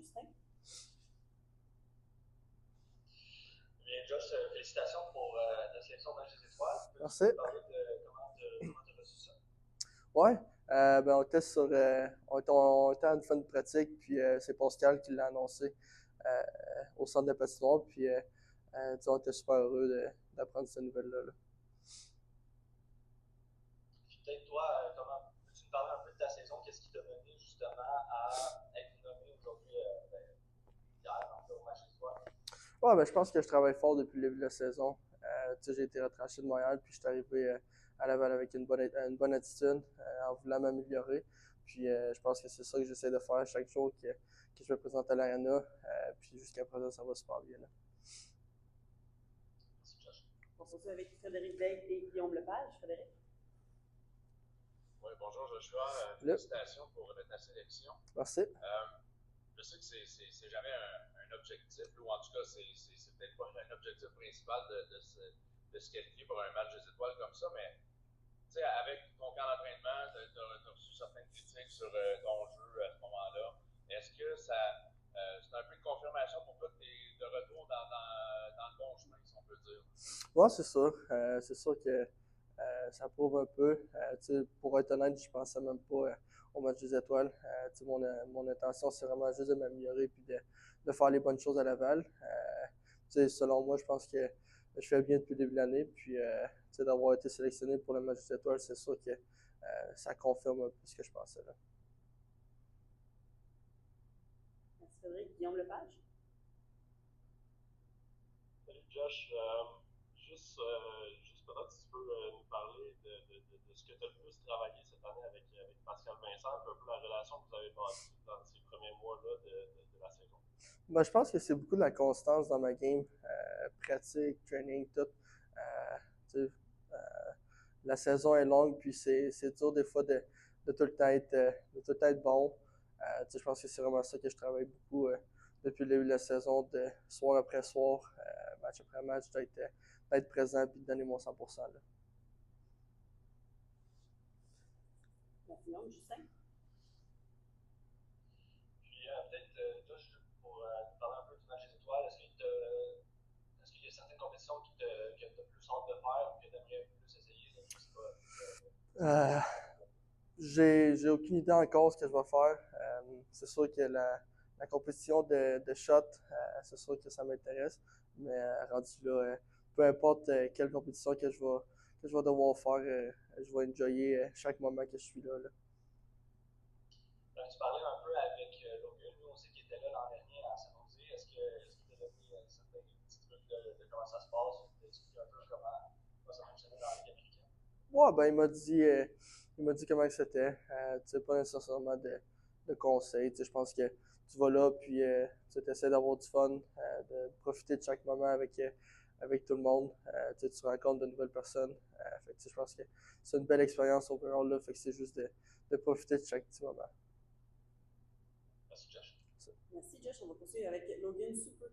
Justin. Bien, Josh, félicitations pour ta sélection au match des étoiles. Merci. Peux-tu nous parler de comment tu as reçu ça? Ouais, on était on était à une fin de pratique, puis c'est Pascal qui l'a annoncé au centre de patinoire, puis on était super heureux d'apprendre cette nouvelle-là. Là. Puis peut-être toi, comment peux-tu nous parler un peu de ta saison? Qu'est-ce qui t'a mené justement à être nommé aujourd'hui, hier, en fait, au match des étoiles? Ouais, je pense que je travaille fort depuis le début de la saison. J'ai été retranché de Montréal, puis je suis arrivé à Laval avec une bonne attitude, en voulant m'améliorer. Puis je pense que c'est ça que j'essaie de faire chaque jour que je me présente à l'Arena. Puis jusqu'à présent, ça va super bien. Là. Merci, Josh. On se retrouve avec Frédéric Daigle et Guillaume Lepage. Frédéric. Oui, bonjour Joshua. Félicitations pour ta sélection. Merci. Je sais que c'est jamais un objectif, ou en tout cas, c'est peut-être pas un objectif principal de se qualifier pour un match des étoiles comme ça, mais avec ton camp d'entraînement, tu as reçu certaines critiques sur ton jeu à ce moment-là. Est-ce que c'est un peu une confirmation pour toi que tu es de retour dans le bon chemin, si on peut dire? Oui, c'est sûr. C'est sûr que ça prouve un peu. Pour être honnête, je pensais même pas au match des étoiles. Mon intention, c'est vraiment juste de m'améliorer et de faire les bonnes choses à Laval. Selon moi, je pense que je fais bien depuis le début de l'année. Puis d'avoir été sélectionné pour le match des étoiles, c'est sûr que ça confirme un peu ce que je pensais. Là. Merci Frédéric. Guillaume Lepage. Salut Josh. Juste peut-être si tu peux nous parler de ce que tu as le plus travaillé cette année avec Pascal Vincent, un peu la relation que vous avez bâtie dans ces premiers mois-là de la saison. Je pense que c'est beaucoup de la constance dans ma game, pratique, training, tout. La saison est longue, puis c'est dur des fois de tout le temps être bon. Je pense que c'est vraiment ça que je travaille beaucoup depuis le début de la saison, de soir après soir, match après match, d'être présent et de donner mon 100%. Là. Merci Guillaume. Justin. Puis peut-être, Josh, pour nous parler un peu du match des étoiles, est-ce qu'il y a certaines compétitions que tu as plus hâte de faire ou que tu aimerais plus essayer? Je sais pas. J'ai aucune idée encore ce que je vais faire. C'est sûr que la compétition de shot, c'est sûr que ça m'intéresse. Mais rendu là, peu importe quelle compétition que je vais devoir faire, je vais enjoyer chaque moment que je suis là. Tu parlais un peu avec Logan, nous on sait qu'il était là l'an dernier à San Jose. Est-ce qu'il t'a donné certains petits trucs de comment ça se passe, ou d'expliquer un peu comment ça fonctionnait dans la Ligue américaine? Ouais, il m'a dit comment c'était. Pas nécessairement de conseils. Je pense que tu vas là, puis tu essaies d'avoir du fun, de profiter de chaque moment avec tout le monde. Tu rencontres de nouvelles personnes. Je pense que c'est une belle expérience overall là. Fait que c'est juste de profiter de chaque petit moment. Merci Josh. Merci Josh. On va poursuivre avec Logan Super.